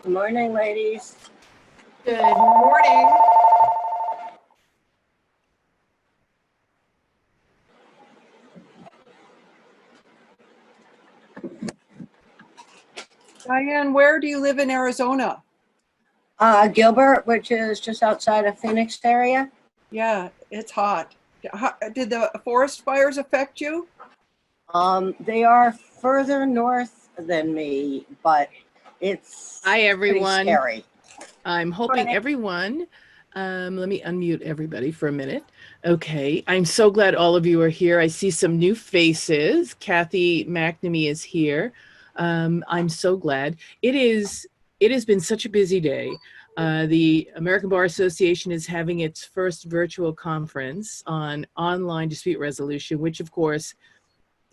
Good morning, ladies. Good morning. Diane, where do you live in Arizona? Gilbert, which is just outside of Phoenix area. Yeah, it's hot. Did the forest fires affect you? They are further north than me, but it's Hi, pretty everyone. scary. I'm hoping Morning. everyone, let me unmute everybody for a minute. Okay, I'm so glad all of you are here. I see some new faces. Kathy McNamee is here. I'm so glad. It has been such a busy day. The American Bar Association is having its first virtual conference on online dispute resolution, which of course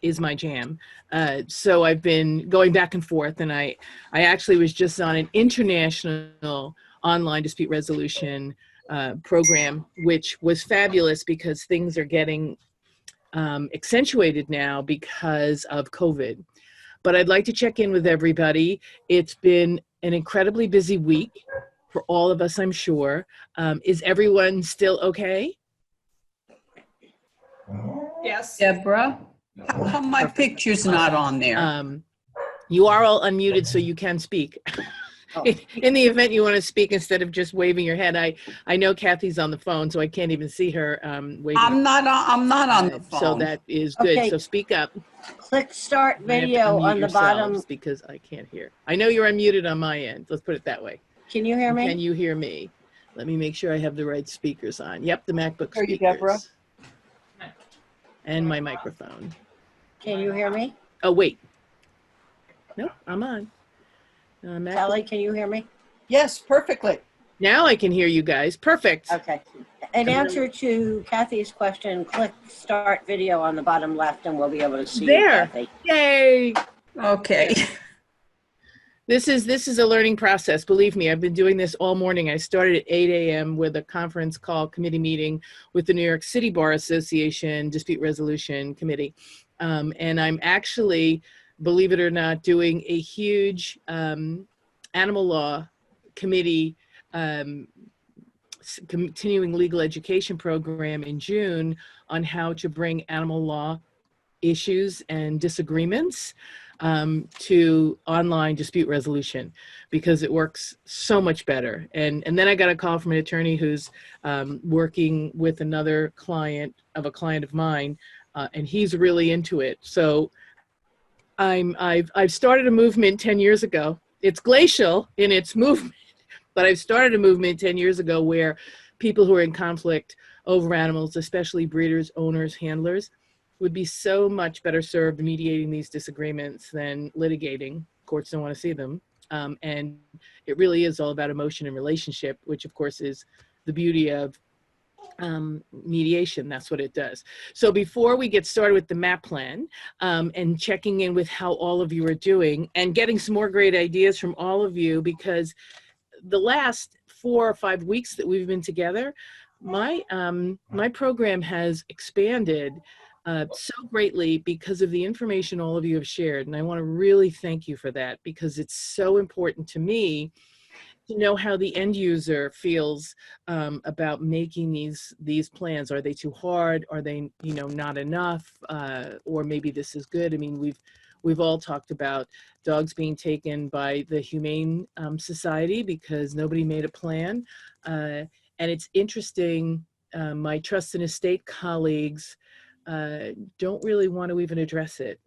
is my jam. So I've been going back and forth, and I actually was just on an international online dispute resolution program, which was fabulous because things are getting accentuated now because of COVID. But I'd like to check in with everybody. It's been an incredibly busy week for all of us, I'm sure. Is everyone still okay? Yes. Deborah? How come my picture's not on there? You are all unmuted, so you can speak. Oh. In the event you want to speak instead of just waving your head, I know Kathy's on the phone, so I can't even see her waving. I'm not on the phone. So that is good. Okay. So speak up. Click start I have to video unmute on the bottom. yourselves because I can't hear. I know you're unmuted on my end. Let's put it that way. Can you hear me? Can you hear me? Let me make sure I have the right speakers on. Yep, the MacBook Hear you, speakers. Deborah. And my microphone. Can you hear me? Oh, wait. Nope, I'm on. MacBook. Kelly, can you hear me? Yes, perfectly. Now I can hear you guys. Perfect. Okay. In answer to Kathy's question, click start video on the bottom left and we'll be able to see you, There. Kathy. Yay. Okay. This is a learning process. Believe me, I've been doing this all morning. I started at 8 a.m. with a conference call committee meeting with the New York City Bar Association Dispute Resolution Committee. And I'm actually, believe it or not, doing a huge animal law committee continuing legal education program in June on how to bring animal law issues and disagreements to online dispute resolution, because it works so much better. And then I got a call from an attorney who's working with another client of mine, and he's really into it. So I've started a movement 10 years ago. It's glacial in its movement, but I've started a movement 10 years ago where people who are in conflict over animals, especially breeders, owners, handlers, would be so much better served mediating these disagreements than litigating. Courts don't want to see them. And it really is all about emotion and relationship, which of course is the beauty of mediation. That's what it does. So before we get started with the MAP plan and checking in with how all of you are doing and getting some more great ideas from all of you, because the last 4 or 5 weeks that we've been together, my program has expanded so greatly because of the information all of you have shared. And I want to really thank you for that, because it's so important to me to know how the end user feels about making these plans. Are they too hard? Are they, not enough? Or maybe this is good. I mean, we've all talked about dogs being taken by the Humane Society because nobody made a plan. And it's interesting, my trust and estate colleagues don't really want to even address it.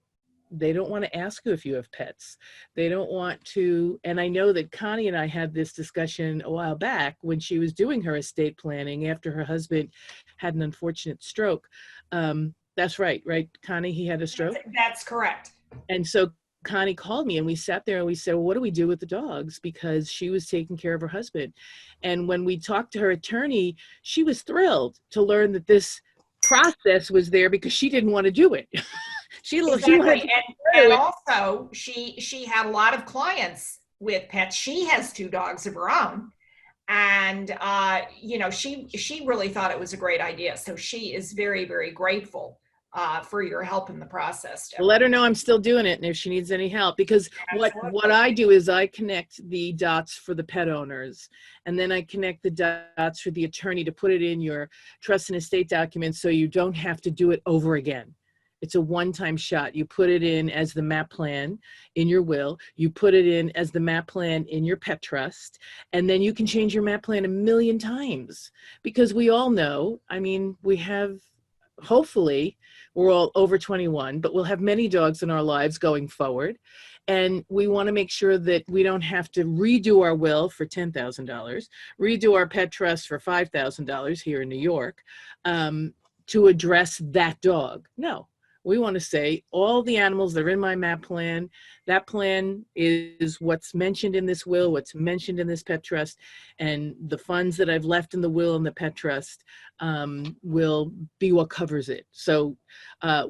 They don't want to ask you if you have pets. They don't want to, and I know that Connie and I had this discussion a while back when she was doing her estate planning after her husband had an unfortunate stroke. That's right, Connie? He had a stroke? That's correct. And so Connie called me and we sat there and we said, well, what do we do with the dogs? Because she was taking care of her husband. And when we talked to her attorney, she was thrilled to learn that this process was there because she didn't want to do it. Exactly. And also she had a lot of clients with pets. She has 2 dogs of her own. And she really thought it was a great idea. So she is very, very grateful for your help in the process, Well, Deborah. let her know I'm still doing it, and if she needs any help, because what I do is I connect the dots for the pet owners, and then I connect the dots for the attorney to put it in your trust and estate documents so you don't have to do it over again. It's a one-time shot. You put it in as the MAP plan in your will. You put it in as the MAP plan in your pet trust, and then you can change your MAP plan a million times, because we all know, I mean, we have, hopefully, we're all over 21, but we'll have many dogs in our lives going forward. And we want to make sure that we don't have to redo our will for $10,000, redo our pet trust for $5,000 here in New York, to address that dog. No, we want to say all the animals that are in my MAP plan, that plan is what's mentioned in this will, what's mentioned in this pet trust, and the funds that I've left in the will and the pet trust will be what covers it. So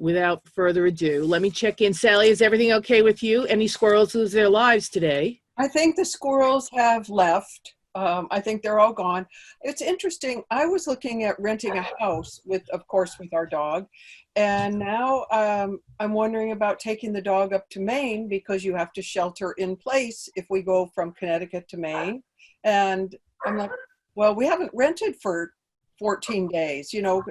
without further ado, let me check in. Sally, is everything okay with you? Any squirrels lose their lives today? I think the squirrels have left. I think they're all gone. It's interesting. I was looking at renting a house with, of course, with our dog. And now I'm wondering about taking the dog up to Maine, because you have to shelter in place if we go from Connecticut to Maine. And I'm like, well, we haven't rented for 14 days. You know,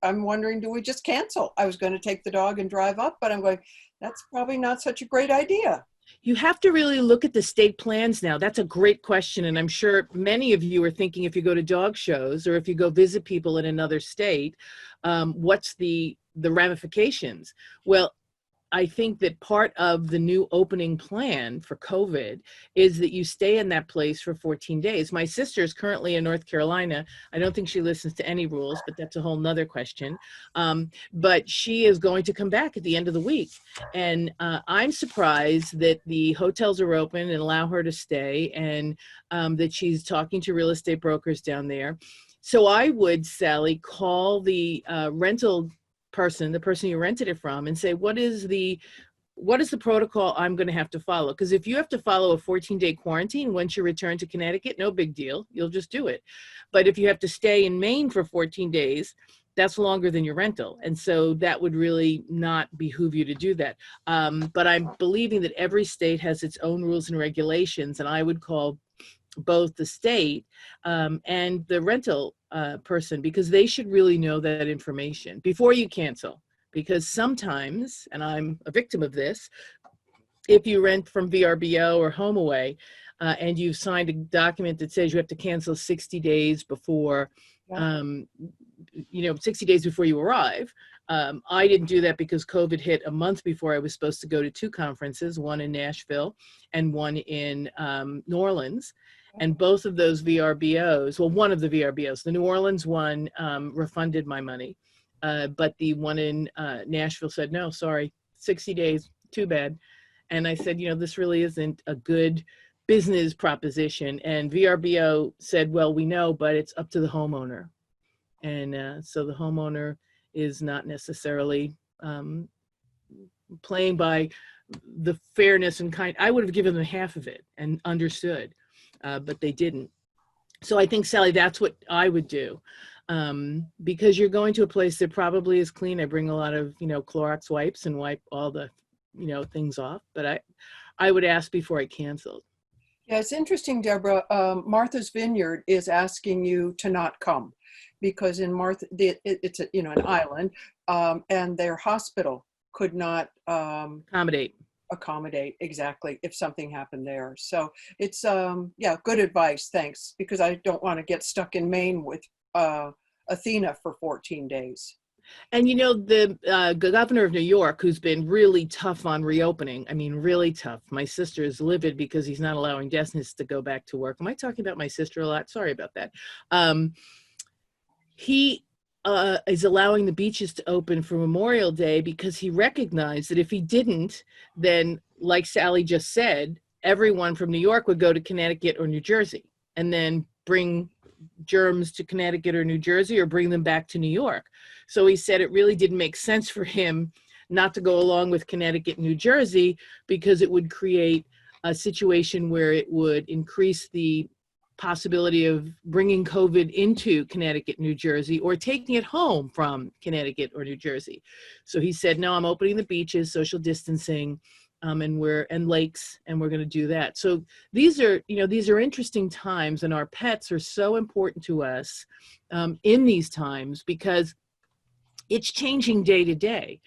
I'm wondering, do we just cancel? I was going to take the dog and drive up, but I'm going, that's probably not such a great idea. You have to really look at the state plans now. That's a great question. And I'm sure many of you are thinking, if you go to dog shows or if you go visit people in another state, what's the ramifications? Well, I think that part of the new opening plan for COVID is that you stay in that place for 14 days. My sister is currently in North Carolina. I don't think she listens to any rules, but that's a whole nother question. But she is going to come back at the end of the week. And I'm surprised that the hotels are open and allow her to stay, and that she's talking to real estate brokers down there. So I would, Sally, call the rental person, the person you rented it from, and say, what is the protocol I'm going to have to follow? Because if you have to follow a 14-day quarantine once you return to Connecticut, no big deal. You'll just do it. But if you have to stay in Maine for 14 days, that's longer than your rental. And so that would really not behoove you to do that. But I'm believing that every state has its own rules and regulations, and I would call both the state and the rental person, because they should really know that information before you cancel. Because sometimes, and I'm a victim of this, if you rent from VRBO or HomeAway and you've signed a document that says you have to cancel 60 days before, 60 days before you arrive. I didn't do that because COVID hit a month before I was supposed to go to two conferences, one in Nashville and one in New Orleans. And both of those VRBOs, well, one of the VRBOs, the New Orleans one refunded my money, but the one in Nashville said, no, sorry, 60 days, too bad. And I said, this really isn't a good business proposition. And VRBO said, well, we know, but it's up to the homeowner. And so the homeowner is not necessarily playing by the fairness and kind. I would have given them half of it and understood. But they didn't. So I think, Sally, that's what I would do, because you're going to a place that probably is clean. I bring a lot of, Clorox wipes and wipe all the, things off. But I would ask before I canceled. Yeah, it's interesting, Deborah. Martha's Vineyard is asking you to not come, because in Martha, it's an island, and their hospital could not accommodate exactly if something happened there. So it's good advice, thanks, because I don't want to get stuck in Maine with Athena for 14 days. And the governor of New York, who's been really tough on reopening, really tough. My sister is livid because he's not allowing Desnis to go back to work. Am I talking about my sister a lot? Sorry about that. He is allowing the beaches to open for Memorial Day because he recognized that if he didn't, then, like Sally just said, everyone from New York would go to Connecticut or New Jersey and then bring germs to Connecticut or New Jersey or bring them back to New York. So he said it really didn't make sense for him not to go along with Connecticut and New Jersey, because it would create a situation where it would increase the possibility of bringing COVID into Connecticut, New Jersey, or taking it home from Connecticut or New Jersey. So he said, no, I'm opening the beaches, social distancing, and lakes, and we're going to do that. So these are interesting times, and our pets are so important to us in these times because it's changing day to day.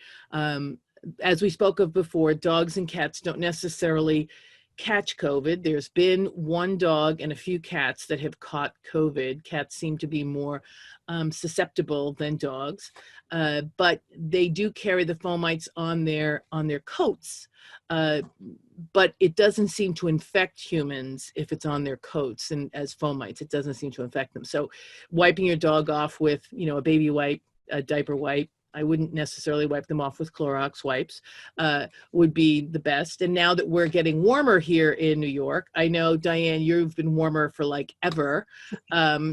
As we spoke of before, dogs and cats don't necessarily catch COVID. There's been one dog and a few cats that have caught COVID. Cats seem to be more susceptible than dogs, but they do carry the fomites on their coats. But it doesn't seem to infect humans if it's on their coats, and as fomites, it doesn't seem to infect them. So wiping your dog off with, a baby wipe, a diaper wipe, I wouldn't necessarily wipe them off with Clorox wipes, would be the best. And now that we're getting warmer here in New York, I know, Diane, you've been warmer for like ever.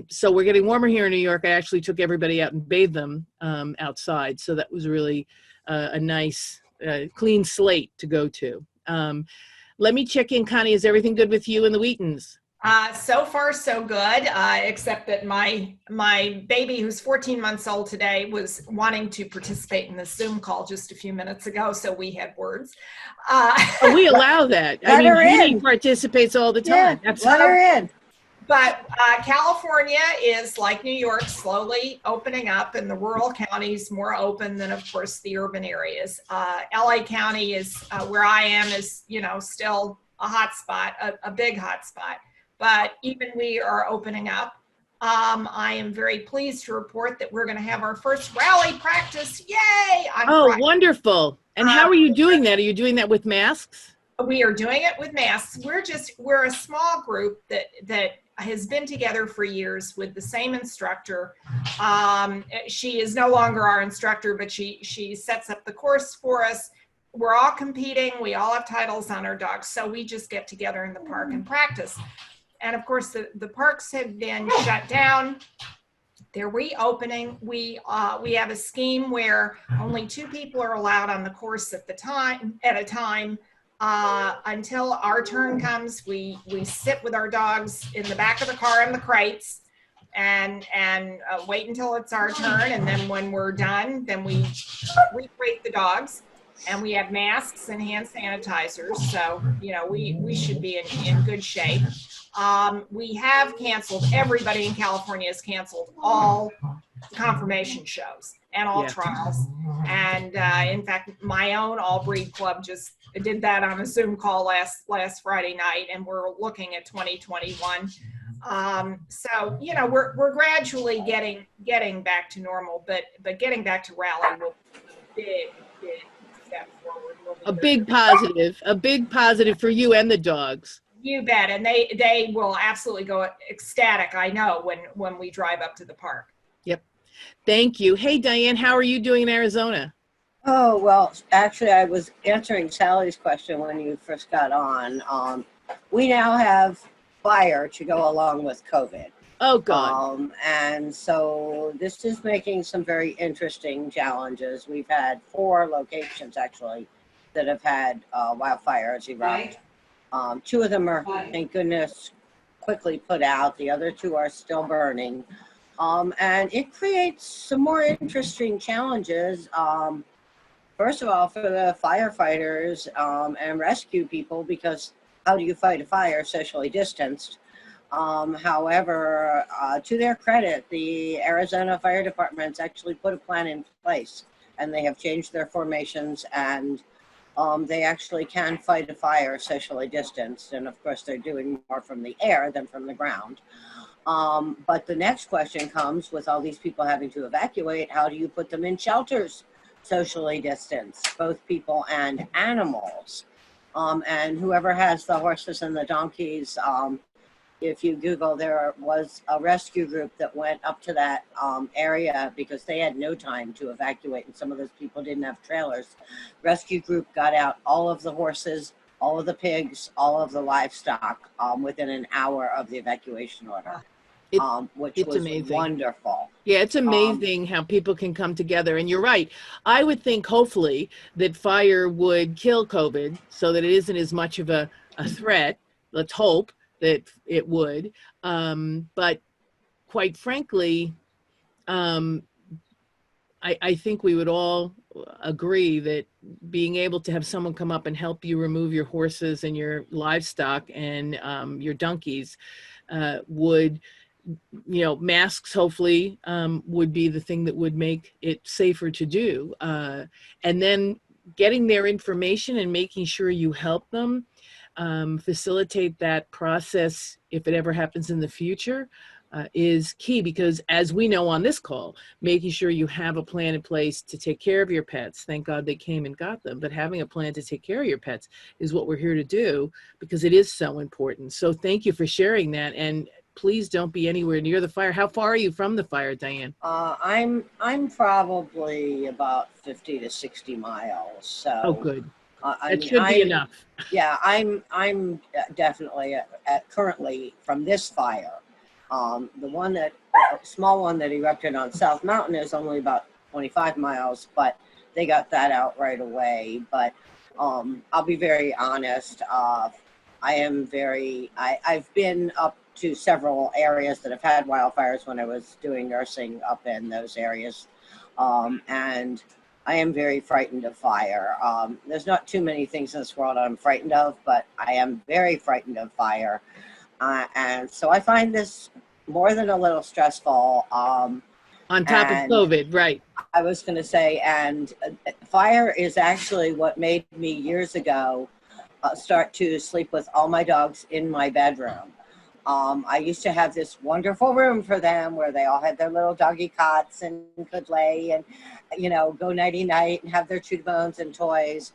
So we're getting warmer here in New York. I actually took everybody out and bathed them outside. So that was really a nice, clean slate to go to. Let me check in, Connie. Is everything good with you and the Wheatons? So far, so good, except that my baby, who's 14 months old today, was wanting to participate in the Zoom call just a few minutes ago, so we had words. We allow that. Let her He in. participates all the time. Yeah, let her in. But California is, like New York, slowly opening up, and the rural counties more open than, of course, the urban areas. LA County is where I am is, still a hot spot, a big hot spot. But even we are opening up. I am very pleased to report that we're going to have our first rally practice. Yay! On Friday. Wonderful. And how are you doing that? Are you doing that with masks? We are doing it with masks. We're a small group that has been together for years with the same instructor. She is no longer our instructor, but she sets up the course for us. We're all competing. We all have titles on our dogs. So we just get together in the park and practice. And of course, the parks have been shut down. They're reopening. We have a scheme where only 2 people are allowed on the course at a time. Until our turn comes, we sit with our dogs in the back of the car in the crates and wait until it's our turn. And then when we're done, then we recrate the dogs. And we have masks and hand sanitizers, so we should be in good shape. We have canceled. Everybody in California has canceled all confirmation shows and all trials. And in fact, my own all breed club just did that on a Zoom call last Friday night, and we're looking at 2021. So we're gradually getting back to normal, but getting back to rally will be big step forward. A big positive for you and the dogs. You bet. And they will absolutely go ecstatic, I know, when we drive up to the park. Yep. Thank you. Hey, Diane, how are you doing in Arizona? Oh, well, actually, I was answering Sally's question when you first got on. We now have fire to go along with COVID. Oh, God. And so this is making some very interesting challenges. We've had 4 locations, actually, that have had wildfires erupt. 2 of them are, thank goodness, quickly put out. The other 2 are still burning. And it creates some more interesting challenges. First of all, for the firefighters and rescue people, because how do you fight a fire socially distanced? However, to their credit, the Arizona Fire Department's actually put a plan in place, and they have changed their formations, and they actually can fight a fire socially distanced. And of course, they're doing more from the air than from the ground. But the next question comes with all these people having to evacuate. How do you put them in shelters socially distanced, both people and animals? And whoever has the horses and the donkeys, if you Google, there was a rescue group that went up to that area because they had no time to evacuate, and some of those people didn't have trailers. Rescue group got out all of the horses, all of the pigs, all of the livestock within an hour of the evacuation order, which was amazing. Wonderful. Yeah, it's amazing how people can come together. And you're right. I would think, hopefully, that fire would kill COVID so that it isn't as much of a threat. Let's hope. that it would. But quite frankly, I think we would all agree that being able to have someone come up and help you remove your horses and your livestock and your donkeys would, masks hopefully would be the thing that would make it safer to do. And then getting their information and making sure you help them facilitate that process if it ever happens in the future is key, because as we know on this call, making sure you have a plan in place to take care of your pets. Thank God they came and got them, but having a plan to take care of your pets is what we're here to do, because it is so important. So thank you for sharing that, and please don't be anywhere near the fire. How far are you from the fire, Diane? I'm probably about 50 to 60 miles. So Oh, good. I That mean, should be enough. yeah, I'm definitely at currently from this fire. The one that small one that erupted on South Mountain is only about 25 miles, but they got that out right away. But I'll be very honest. I've been up to several areas that have had wildfires when I was doing nursing up in those areas. And I am very frightened of fire. There's not too many things in this world I'm frightened of, but I am very frightened of fire. And so I find this more than a little stressful. On top of COVID, right. I was going to say, and fire is actually what made me years ago start to sleep with all my dogs in my bedroom. I used to have this wonderful room for them where they all had their little doggy cots and could lay and, go nighty night and have their chew bones and toys.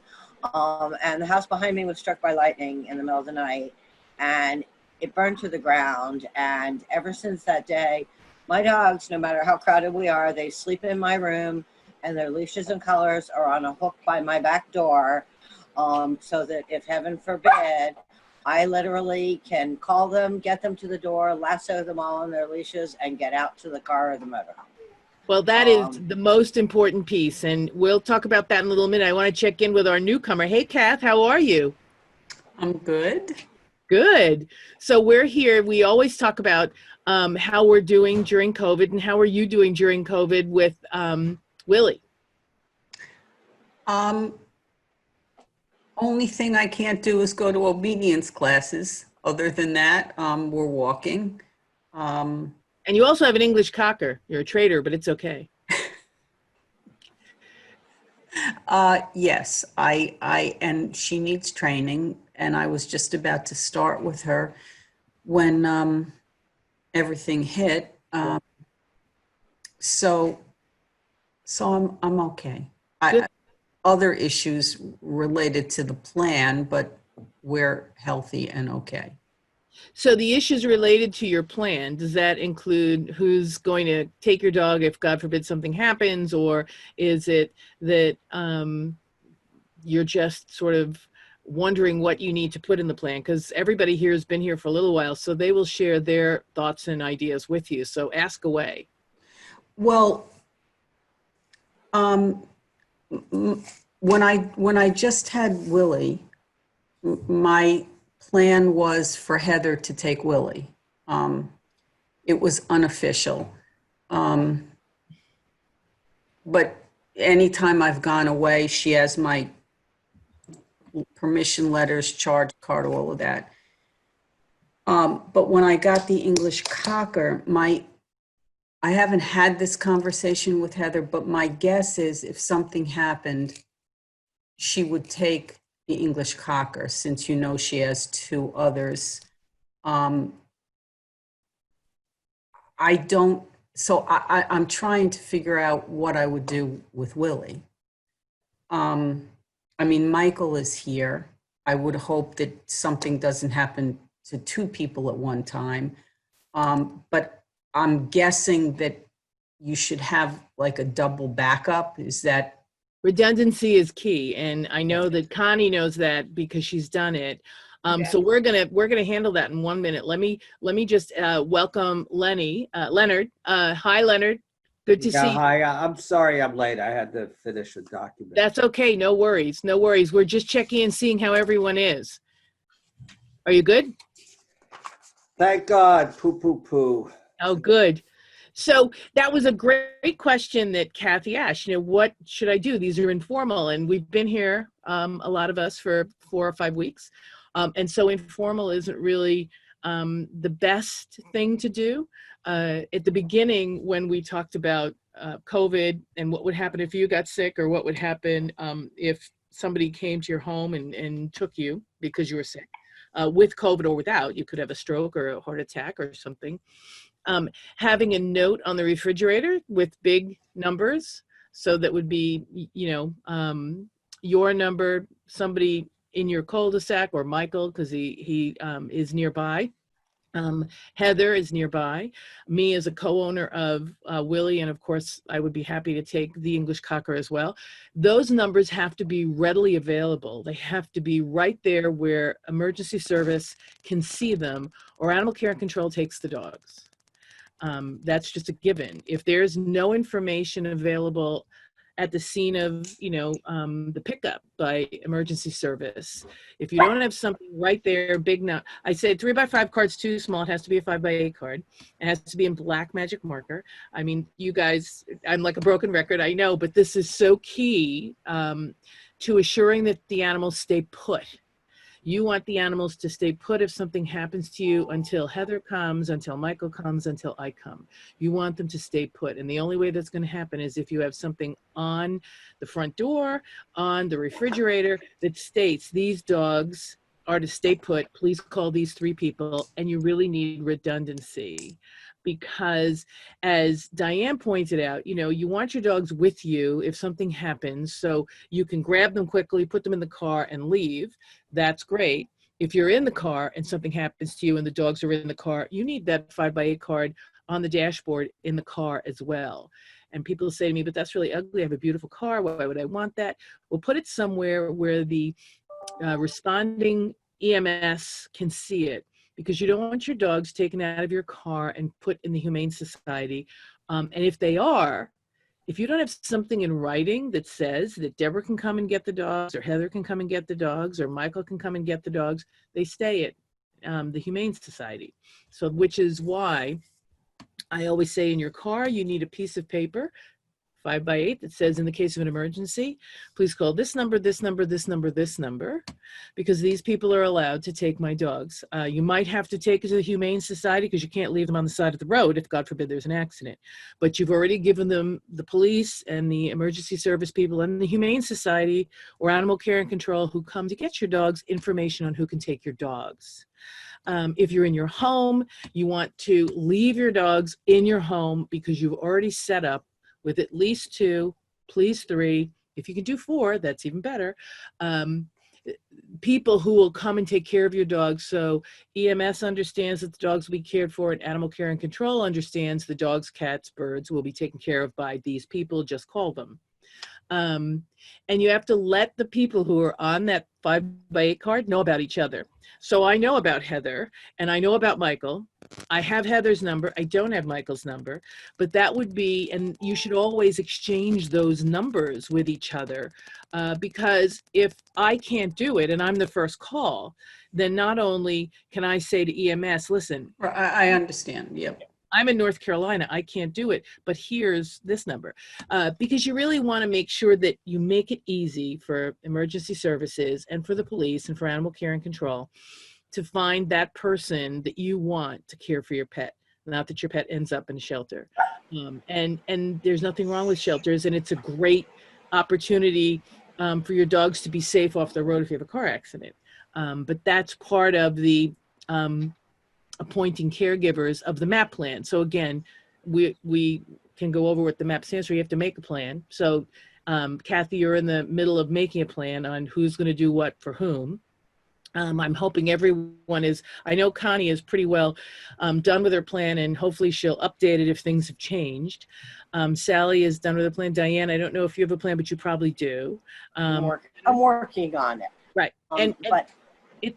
And the house behind me was struck by lightning in the middle of the night, and it burned to the ground. And ever since that day, my dogs, no matter how crowded we are, they sleep in my room, and their leashes and collars are on a hook by my back door, so that if heaven forbid, I literally can call them, get them to the door, lasso them all on their leashes, and get out to the car or the motorhome. Well, that is the most important piece, and we'll talk about that in a little minute. I want to check in with our newcomer. Hey, Kath, how are you? I'm good. Good. So we're here. We always talk about how we're doing during COVID, and how are you doing during COVID with Willie? Only thing I can't do is go to obedience classes. Other than that, we're walking. And you also have an English cocker. You're a trader, but it's okay. Yes, and she needs training, and I was just about to start with her when everything hit. So I'm okay. Other issues related to the plan, but we're healthy and okay. So the issues related to your plan, does that include who's going to take your dog if God forbid something happens, or is it that you're just sort of wondering what you need to put in the plan? Because everybody here has been here for a little while, so they will share their thoughts and ideas with you. So ask away. Well, when I just had Willie, my plan was for Heather to take Willie. It was unofficial. But anytime I've gone away, she has my permission letters, charge card, all of that. But when I got the English cocker, I haven't had this conversation with Heather, but my guess is if something happened, she would take the English cocker, since she has two others. I'm trying to figure out what I would do with Willie. Michael is here. I would hope that something doesn't happen to two people at one time. But I'm guessing that you should have like a double backup. Is that? Redundancy is key, and I know that Connie knows that because she's done it. So we're gonna handle that in 1 minute. Let me just welcome Leonard. Hi, Leonard. Good to see you. Hi, I'm sorry I'm late. I had to finish a document. That's okay. No worries. No worries. We're just checking and seeing how everyone is. Are you good? Thank God. Poo, poo, poo. Oh, good. So that was a great question that Kathy asked. You know, what should I do? These are informal, and we've been here, a lot of us, for 4 or 5 weeks. And so informal isn't really the best thing to do. At the beginning, when we talked about COVID and what would happen if you got sick, or what would happen if somebody came to your home and took you because you were sick, with COVID or without, you could have a stroke or a heart attack or something. Having a note on the refrigerator with big numbers, so that would be, your number, somebody in your cul-de-sac, or Michael, because he is nearby. Heather is nearby. Me as a co-owner of Willie, and of course I would be happy to take the English Cocker as well. Those numbers have to be readily available. They have to be right there where emergency service can see them, or Animal Care and Control takes the dogs. That's just a given. If there's no information available at the scene of, the pickup by emergency service, if you don't have something right there, big now, I said 3x5 card's too small. It has to be a 5x8 card. It has to be in black magic marker. I mean, you guys, I'm like a broken record, I know, but this is so key to assuring that the animals stay put. You want the animals to stay put if something happens to you, until Heather comes, until Michael comes, until I come. You want them to stay put. And the only way that's going to happen is if you have something on the front door, on the refrigerator, that states these dogs are to stay put. Please call these 3 people. And you really need redundancy. Because as Diane pointed out, you want your dogs with you if something happens, so you can grab them quickly, put them in the car and leave. That's great. If you're in the car and something happens to you and the dogs are in the car, you need that 5x8 card on the dashboard in the car as well. And people say to me, but that's really ugly. I have a beautiful car. Why would I want that? Well, put it somewhere where the responding EMS can see it, because you don't want your dogs taken out of your car and put in the Humane Society. And if you don't have something in writing that says that Deborah can come and get the dogs, or Heather can come and get the dogs, or Michael can come and get the dogs, they stay at the Humane Society. So, which is why I always say in your car, you need a piece of paper, 5x8, that says, in the case of an emergency, please call this number, this number, this number, this number, because these people are allowed to take my dogs. You might have to take it to the Humane Society, because you can't leave them on the side of the road if, God forbid, there's an accident. But you've already given them, the police and the emergency service people and the Humane Society or Animal Care and Control who come to get your dogs, information on who can take your dogs. If you're in your home, you want to leave your dogs in your home, because you've already set up with at least 2, please 3. If you can do 4, that's even better. People who will come and take care of your dogs. So EMS understands that the dogs will be cared for, and Animal Care and Control understands the dogs, cats, birds will be taken care of by these people. Just call them. And you have to let the people who are on that 5x8 card know about each other. So I know about Heather, and I know about Michael. I have Heather's number. I don't have Michael's number, but that would be, and you should always exchange those numbers with each other, because if I can't do it and I'm the first call, then not only can I say to EMS, listen, I understand. Yep. I'm in North Carolina, I can't do it, but here's this number. Because you really want to make sure that you make it easy for emergency services and for the police and for Animal Care and Control to find that person that you want to care for your pet, not that your pet ends up in a shelter. And there's nothing wrong with shelters, and it's a great opportunity for your dogs to be safe off the road if you have a car accident. But that's part of the appointing caregivers of the MAP plan. So again, we can go over what the MAP stands for. You have to make a plan. So Kathy, you're in the middle of making a plan on who's going to do what for whom. I'm hoping everyone is, I know Connie is pretty well done with her plan, and hopefully she'll update it if things have changed. Sally is done with her plan. Diane, I don't know if you have a plan, but you probably do. I'm working on it. Right.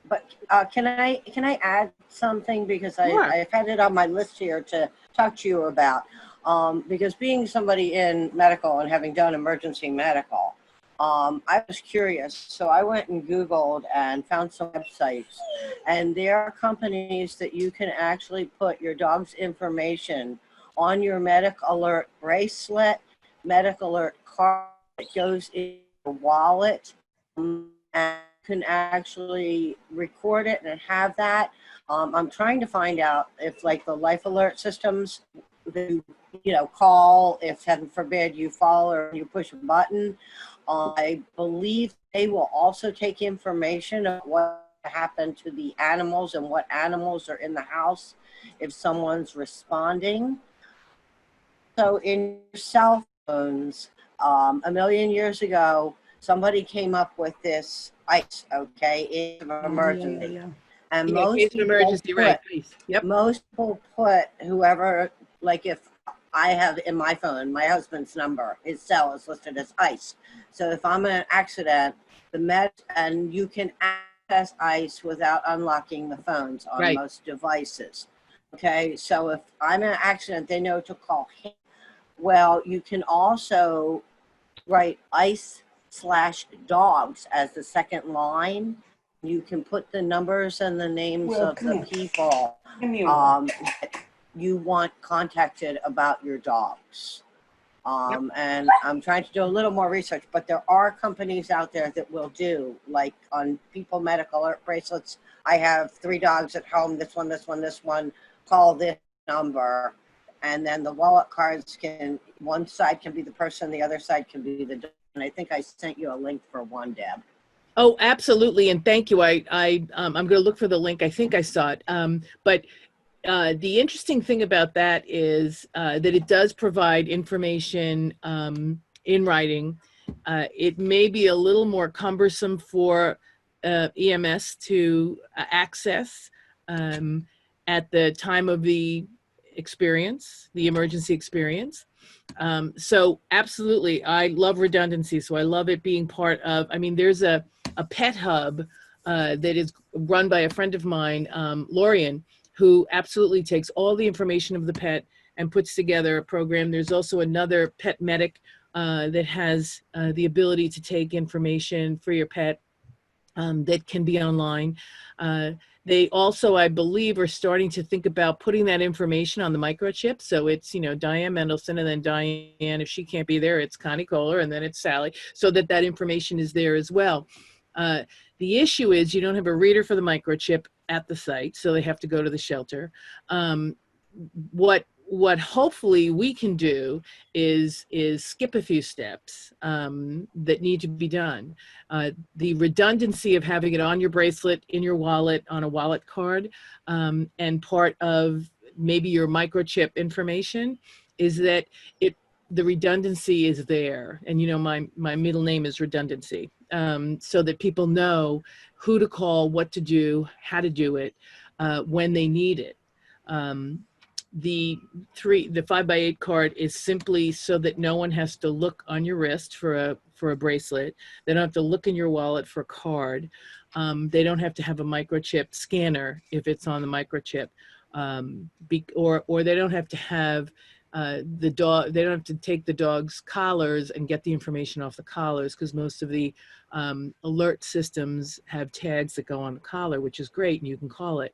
But can I add something, because Sure. I've had it on my list here to talk to you about, because being somebody in medical and having done emergency medical, I was curious, so I went and Googled and found some websites, and there are companies that you can actually put your dog's information on your medic alert bracelet, medic alert card that goes in your wallet, and you can actually record it and have that. I'm trying to find out if, like, the life alert systems, you call if heaven forbid you fall or you push a button. I believe they will also take information of what happened to the animals and what animals are in the house if someone's responding. So in your cell phones, a million years ago, somebody came up with this ICE, okay, in an emergency. Yeah. And Yeah, in case of emergency, right? Please. Yep. most people put whoever, like if I have in my phone, my husband's number, his cell is listed as ICE. So if I'm in an accident, and you can access ICE without unlocking the phones on Right. most devices. Okay, so if I'm in an accident, they know to call him. Well, you can also write ICE/dogs as the second line. You can put the numbers and the names Well, of come the here. people Give me a that you want contacted about your dogs. And I'm trying to do a little more research, but there are companies out there that will do, like on people medical alert bracelets. I have 3 dogs at home, this one, call this number. And then the wallet cards one side can be the person, the other side can be the dog. And I think I sent you a link for one, Deb. Oh, absolutely, and thank you. I'm going to look for the link. I think I saw it. But the interesting thing about that is that it does provide information in writing. It may be a little more cumbersome for EMS to access at the time of the experience, the emergency experience. So absolutely, I love redundancy. So I love it being part of, there's a pet hub that is run by a friend of mine, Lorian, who absolutely takes all the information of the pet and puts together a program. There's also another pet medic that has the ability to take information for your pet that can be online. They also, I believe, are starting to think about putting that information on the microchip. So it's, Diane Mendelson, and then Diane, if she can't be there, it's Connie Kohler, and then it's Sally, so that information is there as well. The issue is you don't have a reader for the microchip at the site, so they have to go to the shelter. What hopefully we can do is skip a few steps that need to be done. The redundancy of having it on your bracelet, in your wallet, on a wallet card, and part of maybe your microchip information is that the redundancy is there. And my middle name is Redundancy, so that people know who to call, what to do, how to do it, when they need it. The 5x8 card is simply so that no one has to look on your wrist for a bracelet. They don't have to look in your wallet for a card. They don't have to have a microchip scanner if it's on the microchip, or they don't have to have the dog. They don't have to take the dog's collars and get the information off the collars, because most of the alert systems have tags that go on the collar, which is great, and you can call it.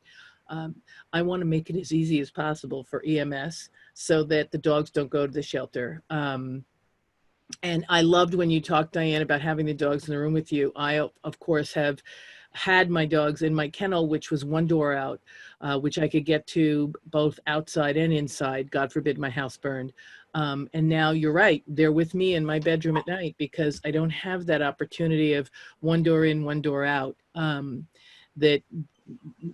I want to make it as easy as possible for EMS so that the dogs don't go to the shelter. And I loved when you talked, Diane, about having the dogs in the room with you. I, of course, have had my dogs in my kennel, which was one door out, which I could get to both outside and inside. God forbid my house burned. And now you're right, they're with me in my bedroom at night, because I don't have that opportunity of one door in, one door out. That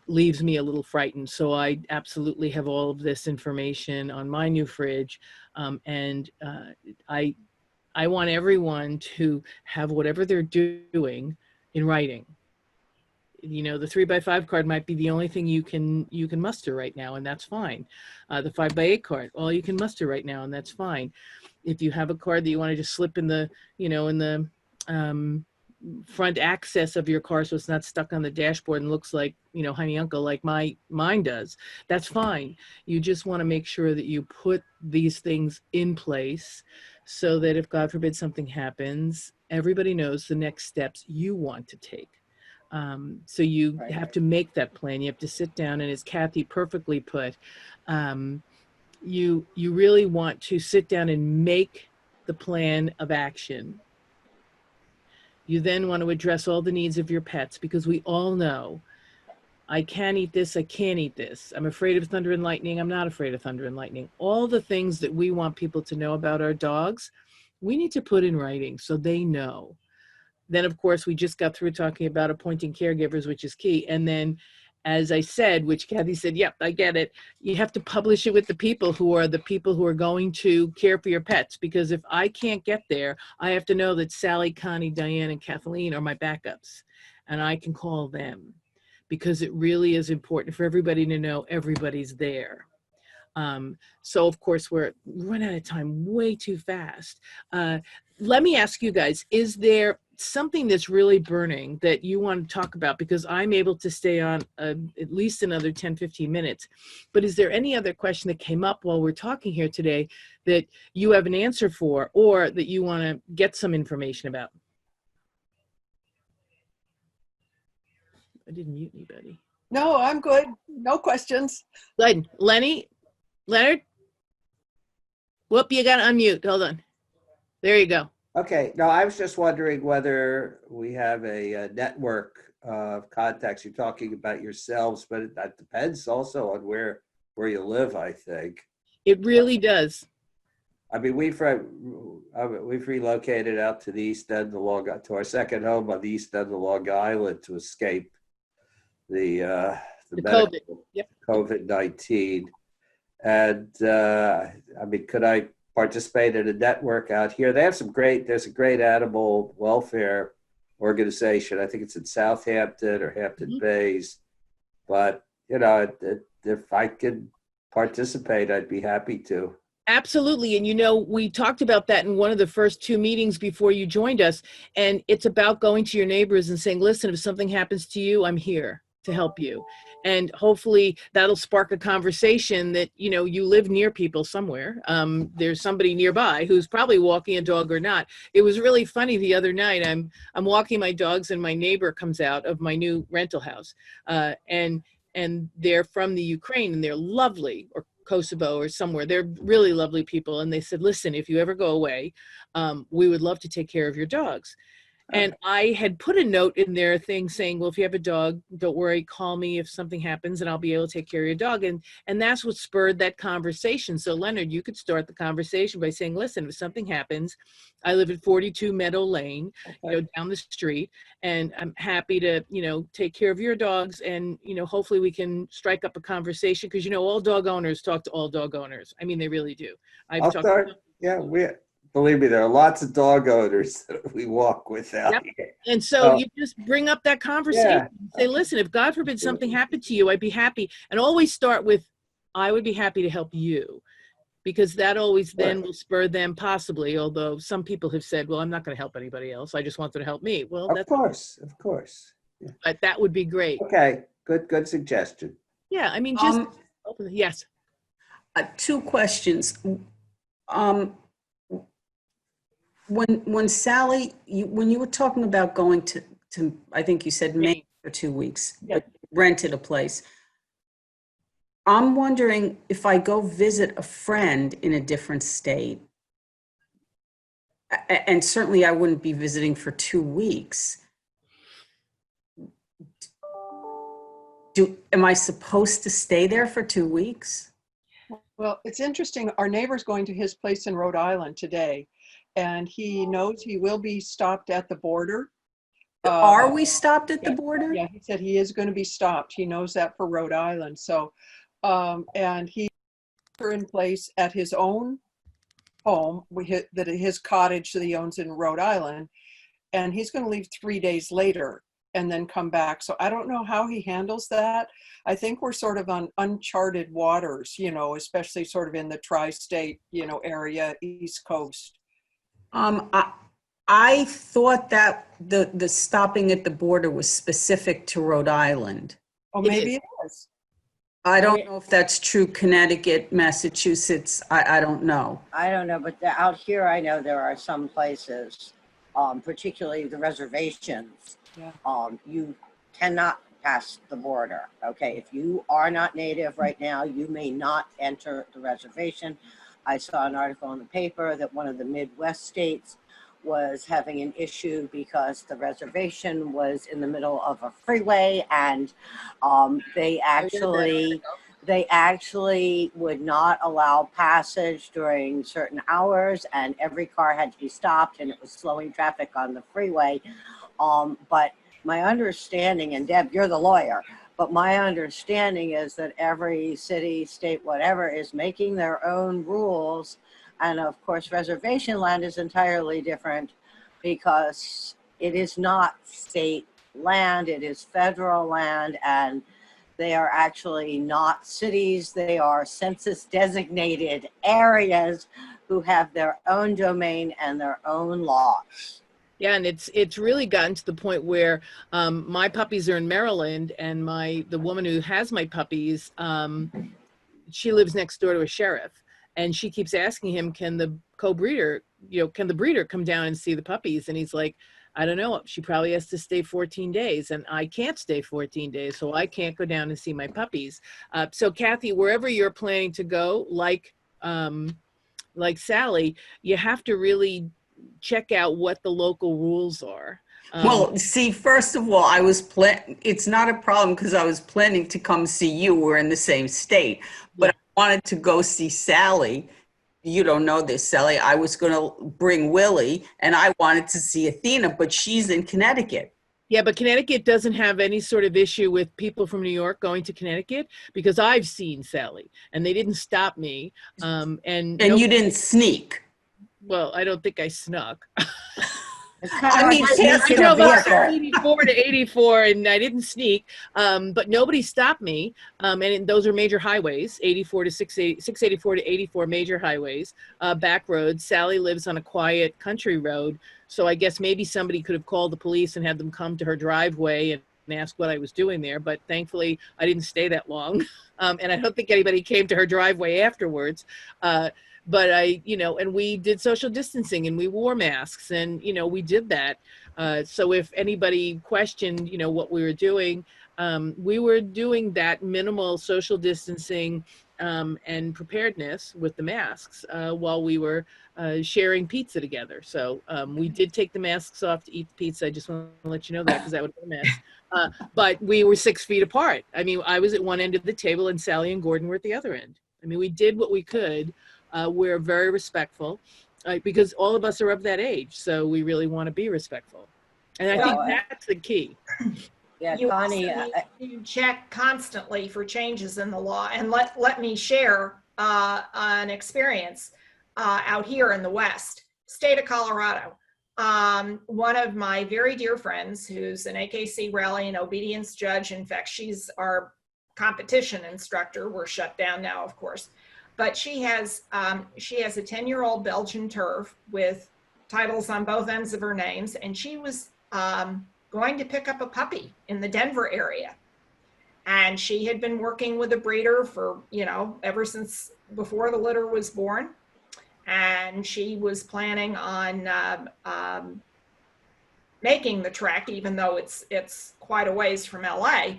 leaves me a little frightened. So I absolutely have all of this information on my new fridge. And I want everyone to have whatever they're doing in writing. The 3x5 card might be the only thing you can muster right now, and that's fine. The 5x8 card, all you can muster right now, and that's fine. If you have a card that you want to just slip in the, in the front access of your car, so it's not stuck on the dashboard and looks like, honey uncle, like mine does, that's fine. You just want to make sure that you put these things in place so that if God forbid something happens, everybody knows the next steps you want to take. So you Right. have to make that plan. You have to sit down, and as Kathy perfectly put, you really want to sit down and make the plan of action. You then want to address all the needs of your pets, because we all know, I can eat this, I can't eat this. I'm afraid of thunder and lightning, I'm not afraid of thunder and lightning. All the things that we want people to know about our dogs, we need to put in writing so they know. Then, of course, we just got through talking about appointing caregivers, which is key. And then, as I said, which Kathy said, yep, I get it. You have to publish it with the people who are going to care for your pets. Because if I can't get there, I have to know that Sally, Connie, Diane, and Kathleen are my backups. And I can call them, because it really is important for everybody to know everybody's there. So of course we're running out of time way too fast. Let me ask you guys, is there something that's really burning that you want to talk about? Because I'm able to stay on at least another 10-15 minutes. But is there any other question that came up while we're talking here today that you have an answer for, or that you want to get some information about? I didn't mute anybody. No, I'm good. No questions. Good. Leonard? Whoop, you got to unmute. Hold on. There you go. Okay, no, I was just wondering whether we have a network of contacts. You're talking about yourselves, but that depends also on where you live, I think. It really does. I mean, we've relocated out to the east end of to our second home on the east end of Long Island to escape the medical Yep. COVID-19. And I mean, could I participate in a network out here? There's a great animal welfare organization. I think it's in Southampton or Hampton Bays. But, you know, if I could participate, I'd be happy to. Absolutely. And, you know, we talked about that in one of the first 2 meetings before you joined us. And it's about going to your neighbors and saying, listen, if something happens to you, I'm here to help you. And hopefully that'll spark a conversation that, you know, you live near people somewhere. There's somebody nearby who's probably walking a dog or not. It was really funny the other night. I'm walking my dogs and my neighbor comes out of my new rental house. And they're from the Ukraine, and they're lovely, or Kosovo or somewhere. They're really lovely people. And they said, listen, if you ever go away, we would love to take care of your dogs. And I had put a note in their thing saying, well, if you have a dog, don't worry, call me if something happens and I'll be able to take care of your dog. And that's what spurred that conversation. So Leonard, you could start the conversation by saying, listen, if something happens, I live at 42 Meadow Lane, you know, down the street, and I'm happy to, you know, take care of your dogs. And, you know, hopefully we can strike up a conversation, because, you know, all dog owners talk to all dog owners. I mean, they really do. Believe me, there are lots of dog owners that we walk with out here. And so you just bring up that conversation and say, listen, if God forbid something happened to you, I'd be happy. And always start with, I would be happy to help you, because that always then will spur them possibly, although some people have said, well, I'm not going to help anybody else. I just want them to help me. Well, of course. Yeah. But that would be great. Okay, good suggestion. Yeah, I mean, just yes. 2 questions. When Sally, when you were talking about going to I think you said Maine for 2 weeks, but rented a place. I'm wondering if I go visit a friend in a different state, and certainly I wouldn't be visiting for 2 weeks. Am I supposed to stay there for 2 weeks? Well, it's interesting. Our neighbor's going to his place in Rhode Island today, and he knows he will be stopped at the border. Are we stopped at the border? Yeah, he said he is going to be stopped. He knows that for Rhode Island. So, and he's in place at his own home, his cottage that he owns in Rhode Island, and he's going to leave 3 days later and then come back. So I don't know how he handles that. I think we're sort of on uncharted waters, you know, especially sort of in the tri-state, you know, area, East Coast. I thought that the stopping at the border was specific to Rhode Island. Oh, maybe it is. I don't know if that's true. Connecticut, Massachusetts, I don't know. I don't know, but out here I know there are some places particularly the reservations. Yeah. You cannot pass the border. Okay, if you are not native right now, you may not enter the reservation. I saw an article in the paper that one of the Midwest states was having an issue because the reservation was in the middle of a freeway, and they actually would not allow passage during certain hours, and every car had to be stopped, and it was slowing traffic on the freeway. But my understanding, and Deb, you're the lawyer, but my understanding is that every city, state, whatever, is making their own rules. And of course, reservation land is entirely different because it is not state land, it is federal land, and they are actually not cities. They are census designated areas who have their own domain and their own laws. Yeah, and it's really gotten to the point where my puppies are in Maryland, and the woman who has my puppies, she lives next door to a sheriff, and she keeps asking him, can the co-breeder, can the breeder come down and see the puppies? And he's like, I don't know, she probably has to stay 14 days, and I can't stay 14 days, so I can't go down and see my puppies. So Kathy, wherever you're planning to go, like Sally, you have to really check out what the local rules are. Well, see, first of all, it's not a problem because I was planning to come see you. We're in the same state, but I wanted to go see Sally. You don't know this, Sally. I was going to bring Willie, and I wanted to see Athena, but she's in Connecticut. Yeah, but Connecticut doesn't have any sort of issue with people from New York going to Connecticut, because I've seen Sally and they didn't stop me. And you didn't sneak. Well, I don't think I snuck. I mean, I drove up from 84 to 84 and I didn't sneak, but nobody stopped me. And those are major highways, 84 to 684 to 84 major highways, back roads. Sally lives on a quiet country road. So I guess maybe somebody could have called the police and had them come to her driveway and ask what I was doing there. But thankfully I didn't stay that long. And I don't think anybody came to her driveway afterwards. But and we did social distancing and we wore masks and, we did that. So if anybody questioned, what we were doing that minimal social distancing and preparedness with the masks while we were sharing pizza together. So we did take the masks off to eat the pizza. I just want to let you know that because that would be a mess. But we were 6 feet apart. I mean, I was at one end of the table and Sally and Gordon were at the other end. I mean, we did what we could. We're very respectful because all of us are of that age. So we really want to be respectful. And I think that's the key. Yeah, You Connie, also need to check constantly for changes in the law. And let me share an experience out here in the West, state of Colorado. One of my very dear friends who's an AKC rally and obedience judge, in fact, she's our competition instructor. We're shut down now, of course. But she has a 10-year-old Belgian turf with titles on both ends of her names, and she was going to pick up a puppy in the Denver area. And she had been working with a breeder for, ever since before the litter was born. And she was planning on making the trek, even though it's quite a ways from LA.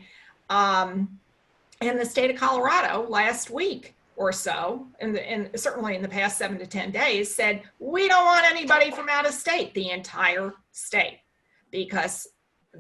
In the state of Colorado last week or so, and certainly in the past 7 to 10 days, said, we don't want anybody from out of state, the entire state, because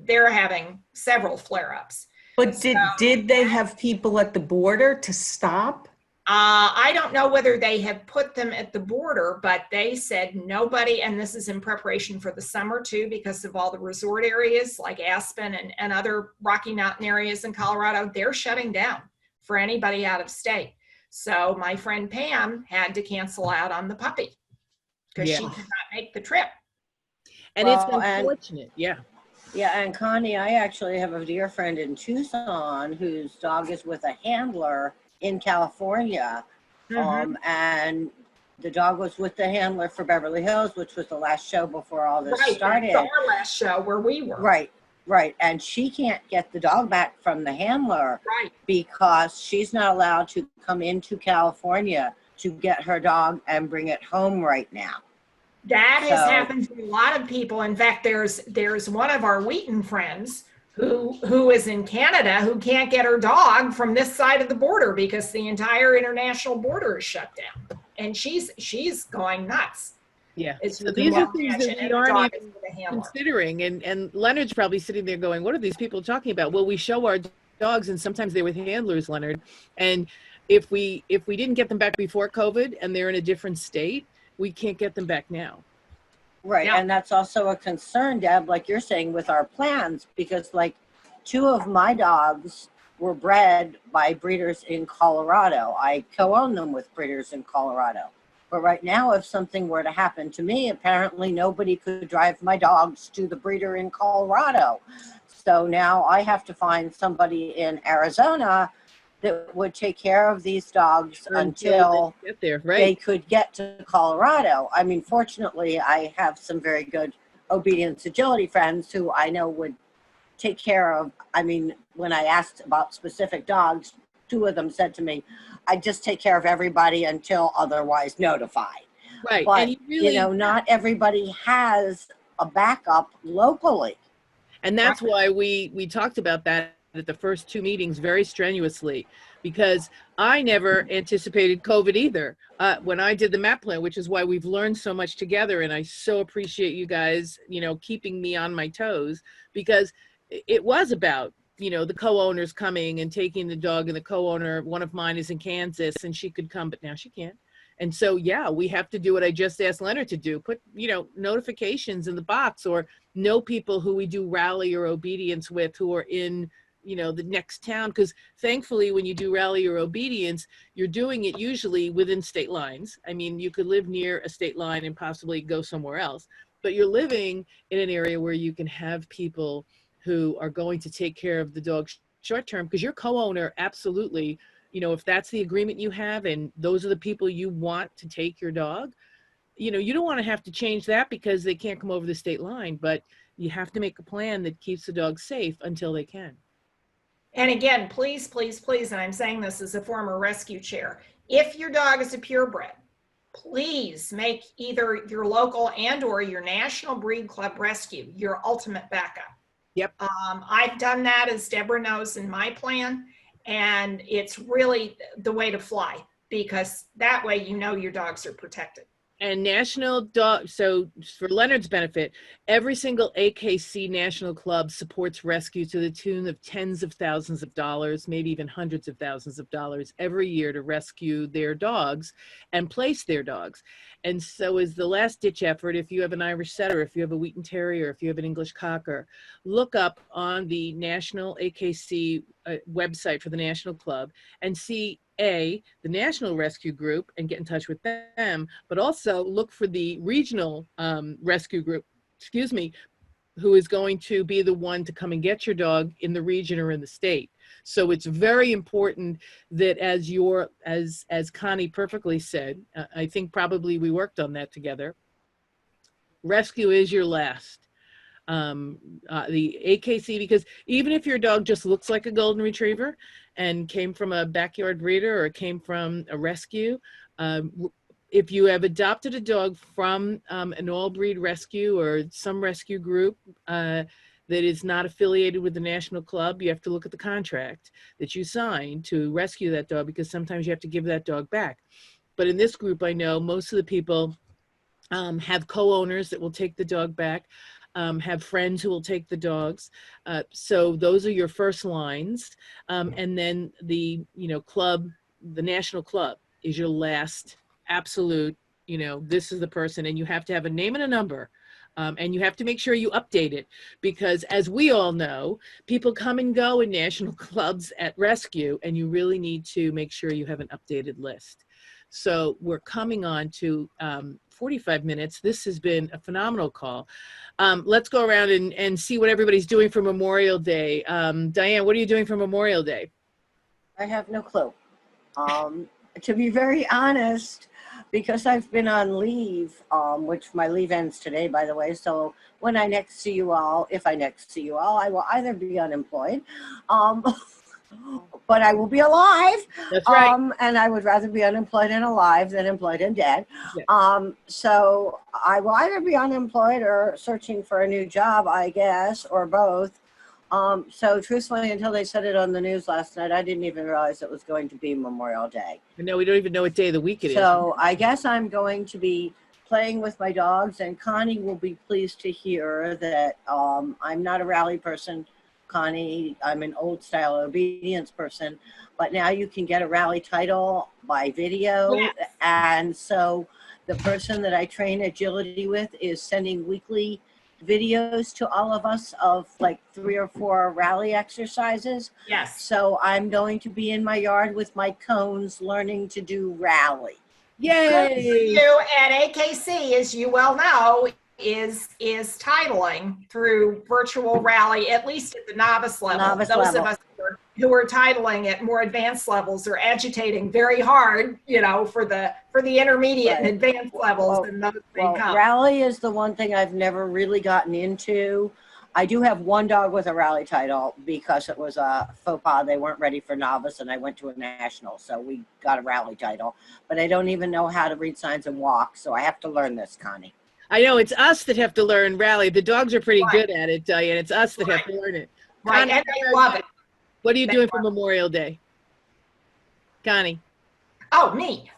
they're having several flare-ups. But did they have people at the border to stop? I don't know whether they have put them at the border, but they said nobody, and this is in preparation for the summer too, because of all the resort areas like Aspen and other Rocky Mountain areas in Colorado, they're shutting down for anybody out of state. So my friend Pam had to cancel out on the puppy because she could not make the trip. And it's unfortunate, yeah. Yeah, and Connie, I actually have a dear friend in Tucson whose dog is with a handler in California. And the dog was with the handler for Beverly Hills, which was the last show before all this started. Our last show where we were. Right. And she can't get the dog back from the handler because she's not allowed to come into California to get her dog and bring it home right now. That has So- happened to a lot of people. In fact, there's one of our Wheaton friends who is in Canada who can't get her dog from this side of the border because the entire international border is shut down, and she's going nuts. Yeah. As So you can these are well things imagine, that we and the aren't dog even is with a handler. considering. And Leonard's probably sitting there going, what are these people talking about? Well, we show our dogs and sometimes they're with handlers, Leonard. And if we didn't get them back before COVID and they're in a different state, we can't get them back now. Right. Yeah. And that's also a concern, Deb, like you're saying, with our plans, because like 2 of my dogs were bred by breeders in Colorado. I co-own them with breeders in Colorado. But right now, if something were to happen to me, apparently nobody could drive my dogs to the breeder in Colorado. So now I have to find somebody in Arizona that would take care of these dogs until they get there, they right? could get to Colorado. I mean, fortunately, I have some very good obedience agility friends who I know would take care of. I mean, when I asked about specific dogs, 2 of them said to me, I just take care of everybody until otherwise notified. Right. But, And you really, not everybody has a backup locally. and that's why we talked about that at the first 2 meetings very strenuously, because I never anticipated COVID either when I did the MAP plan, which is why we've learned so much together. And I so appreciate you guys, keeping me on my toes, because it was about, the co-owners coming and taking the dog, and the co-owner, one of mine is in Kansas and she could come, but now she can't. And so, yeah, we have to do what I just asked Leonard to do, put, notifications in the box, or know people who we do rally or obedience with who are in, the next town. Because thankfully, when you do rally or obedience, you're doing it usually within state lines. I mean, you could live near a state line and possibly go somewhere else, but you're living in an area where you can have people who are going to take care of the dog short term, because your co-owner absolutely, if that's the agreement you have and those are the people you want to take your dog, you don't want to have to change that because they can't come over the state line, but you have to make a plan that keeps the dog safe until they can. And again, please, please, please, and I'm saying this as a former rescue chair, if your dog is a purebred, please make either your local and or your National Breed Club rescue your ultimate backup. Yep. I've done that, as Deborah knows, in my plan, and it's really the way to fly, because that way your dogs are protected. And national dog, so for Leonard's benefit, every single AKC national club supports rescue to the tune of tens of thousands of dollars, maybe even hundreds of thousands of dollars every year to rescue their dogs and place their dogs. And so is the last ditch effort. If you have an Irish setter, if you have a Wheaton Terrier, if you have an English Cocker, look up on the national AKC website for the national club and see the national rescue group and get in touch with them, but also look for the regional rescue group, who is going to be the one to come and get your dog in the region or in the state. So it's very important that, as Connie perfectly said, I think probably we worked on that together, rescue is your last. The AKC, because even if your dog just looks like a golden retriever and came from a backyard breeder or came from a rescue, if you have adopted a dog from an all breed rescue or some rescue group that is not affiliated with the national club, you have to look at the contract that you signed to rescue that dog, because sometimes you have to give that dog back. But in this group, I know most of the people have co-owners that will take the dog back. Have friends who will take the dogs. So those are your first lines. And then the, club, the national club is your last absolute, this is the person, and you have to have a name and a number. And you have to make sure you update it, because as we all know, people come and go in national clubs at rescue, and you really need to make sure you have an updated list. So we're coming on to 45 minutes. This has been a phenomenal call. Let's go around and see what everybody's doing for Memorial Day. Diane, what are you doing for Memorial Day? I have no clue. To be very honest, because I've been on leave, which my leave ends today, by the way. So when I next see you all, if I next see you all, I will either be unemployed but I will be alive. That's right. And I would rather be unemployed and alive than employed and dead. Yeah. So I will either be unemployed or searching for a new job, I guess, or both. So truthfully, until they said it on the news last night, I didn't even realize it was going to be Memorial Day. No, we don't even know what day of the week it is. So I guess I'm going to be playing with my dogs, and Connie will be pleased to hear that I'm not a rally person. Connie, I'm an old style obedience person, but now you can get a rally title by video. Yes. And so the person that I train agility with is sending weekly videos to all of us of like 3 or 4 rally exercises. Yes. So I'm going to be in my yard with my cones learning to do rally. Good for Yay! you. And AKC, as you well know, is titling through virtual rally, at least at the novice level. Novice Those level. of us who are titling at more advanced levels are agitating very hard, for the intermediate and Right. advanced levels, and those may Well, come. rally is the one thing I've never really gotten into. I do have one dog with a rally title because it was a faux pas. They weren't ready for novice, and I went to a national, so we got a rally title. But I don't even know how to read signs and walk, so I have to learn this, Connie. I know it's us that have to learn rally. The dogs are pretty Right. good at it, Diane. It's us that have Right. to learn it. Right, Connie, and they love it. what are you They doing for Memorial Day? Connie. Oh, me.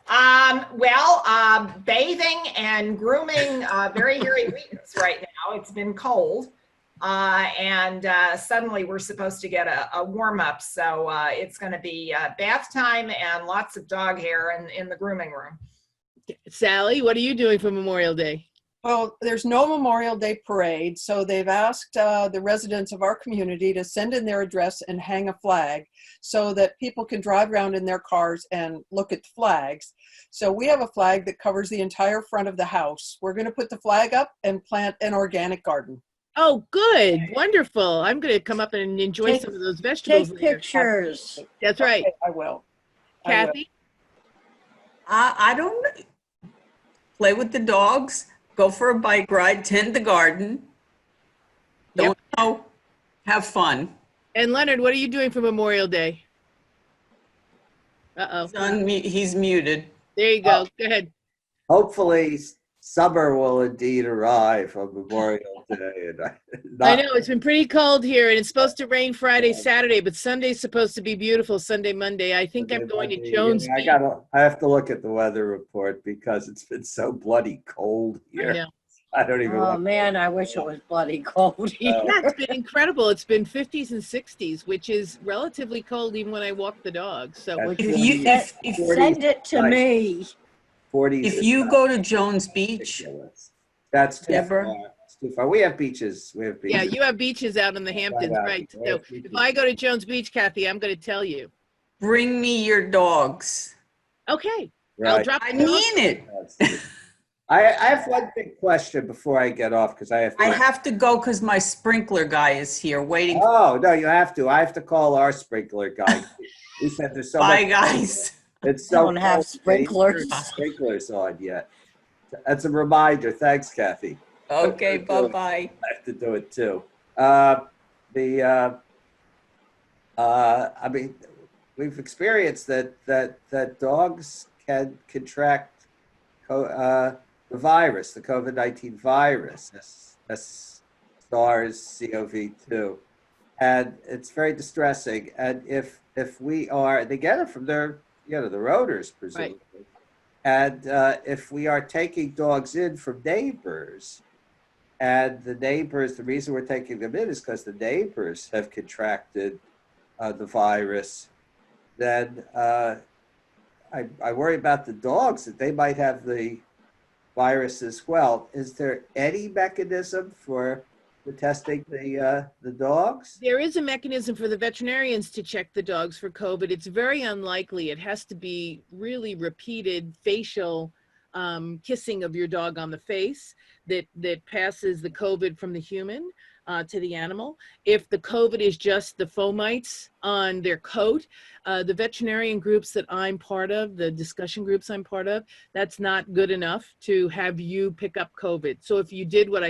Bathing and grooming very hairy Wheatons right now. It's been cold. And suddenly we're supposed to get a warm up. So it's going to be bath time and lots of dog hair in the grooming room. Sally, what are you doing for Memorial Day? Well, there's no Memorial Day parade, so they've asked the residents of our community to send in their address and hang a flag so that people can drive around in their cars and look at the flags. So we have a flag that covers the entire front of the house. We're going to put the flag up and plant an organic garden. Oh, good. Wonderful. I'm going to come up and enjoy some of those vegetables Take later. pictures. That's right. Okay, I will. I will. Kathy? I don't know. Play with the dogs, go for a bike ride, tend the garden. Don't know, have fun. And Leonard, what are you doing for Memorial Day? Uh-oh. He's muted. There you go. Go ahead. Hopefully, summer will indeed arrive on Memorial Day. And I know it's been pretty cold here, and it's supposed to rain Friday, Saturday, but Sunday's supposed to be beautiful. Sunday, Monday. I think I'm going to Jones Beach. I have to look at the weather report because it's been so bloody cold here. I know. I don't even. Oh man, I wish it was bloody cold here. Yeah, it's been incredible. It's been 50s and 60s, which is relatively cold even when I walk the dog. So That's Send it to me. 40s. If you go to Jones Beach, That's too Deborah? far. It's too far. We have beaches. yeah, you have beaches out in the Hamptons, out. right? We So have beaches. if I go to Jones Beach, Kathy, I'm going to tell you. bring me your dogs. Okay, I'll Right. drop I the dog. mean it. I have one big question before I get off because I have. I have to go because my sprinkler guy is here waiting. Oh no, you have to. I have to call our sprinkler guy. He said there's so Bye, much. guys. It's so Don't have cold today. He sprinklers. turned sprinklers on yet. That's a reminder. Thanks, Kathy. Okay, bye-bye. I have to do it too. I mean, we've experienced that dogs can contract the virus, the COVID-19 virus, SARS-CoV-2, and it's very distressing. And if we are, they get it from their, the owners, presumably. Right. And if we are taking dogs in from neighbors, and the neighbors, the reason we're taking them in is because the neighbors have contracted the virus, then I worry about the dogs, that they might have the virus as well. Is there any mechanism for testing the dogs? There is a mechanism for the veterinarians to check the dogs for COVID. It's very unlikely. It has to be really repeated facial kissing of your dog on the face that passes the COVID from the human to the animal. If the COVID is just the fomites on their coat, the veterinarian groups that I'm part of, the discussion groups I'm part of, that's not good enough to have you pick up COVID. So if you did what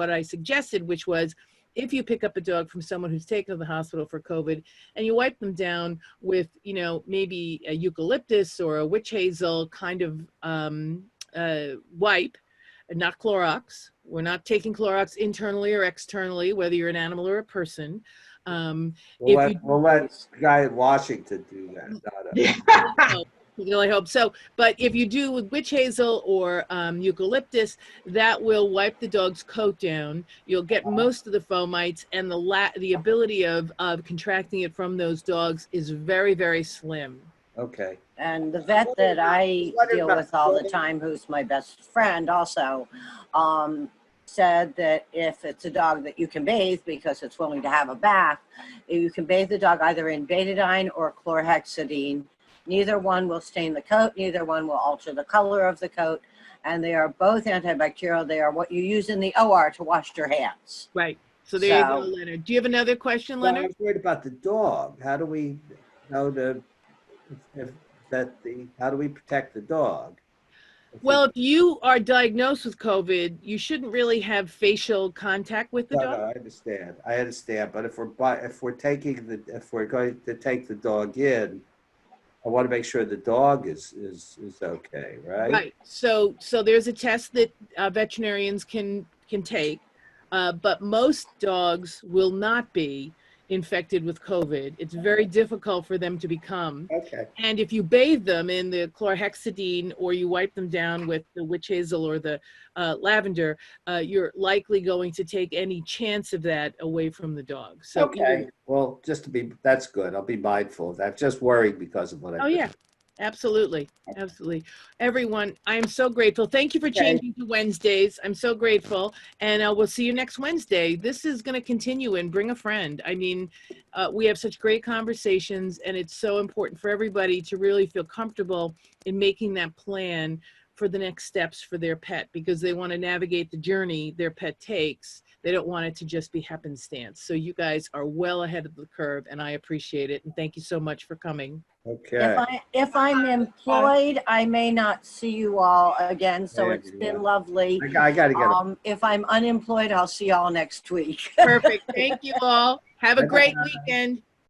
I suggested, which was if you pick up a dog from someone who's taken to the hospital for COVID and you wipe them down with, you know, maybe a eucalyptus or a witch hazel kind of wipe, and not Clorox. We're not taking Clorox internally or externally, whether you're an animal or a person. We'll let the guy in Washington do that. Not us. You can only hope so. But if you do with witch hazel or eucalyptus, that will wipe the dog's coat down. You'll get most of the fomites, and the ability of contracting it from those dogs is very, very slim. Okay. And the vet that I deal with all the time, who's my best friend also, said that if it's a dog that you can bathe because it's willing to have a bath, you can bathe the dog either in betadine or chlorhexidine. Neither one will stain the coat, neither one will alter the color of the coat, and they are both antibacterial. They are what you use in the OR to wash your hands. Right. So there you go, Leonard. Do you have another question, Well, I Leonard? was worried about the dog. How do we know how do we protect the dog? Well, if you are diagnosed with COVID, you shouldn't really have facial contact with the dog. No, I understand. But if we're going to take the dog in, I want to make sure the dog is okay, right? Right. So there's a test that veterinarians can take, but most dogs will not be infected with COVID. It's very difficult for them to become. Okay. And if you bathe them in the chlorhexidine or you wipe them down with the witch hazel or the lavender, you're likely going to take any chance of that away from the dog. So Okay. Well, that's good. I'll be mindful of that. Just worried because of what I Oh, yeah. Absolutely. Absolutely. Everyone, I am so grateful. Thank you for changing to Wednesdays. I'm so grateful. And we'll see you next Wednesday. This is going to continue, and bring a friend. I mean, we have such great conversations, and it's so important for everybody to really feel comfortable in making that plan for the next steps for their pet, because they want to navigate the journey their pet takes. They don't want it to just be happenstance. So you guys are well ahead of the curve, and I appreciate it. And thank you so much for coming. Okay. If I'm employed, I may not see you all again, so it's been lovely. I got to get If I'm unemployed, I'll see y'all next week. Perfect. Thank you all. Have a great weekend.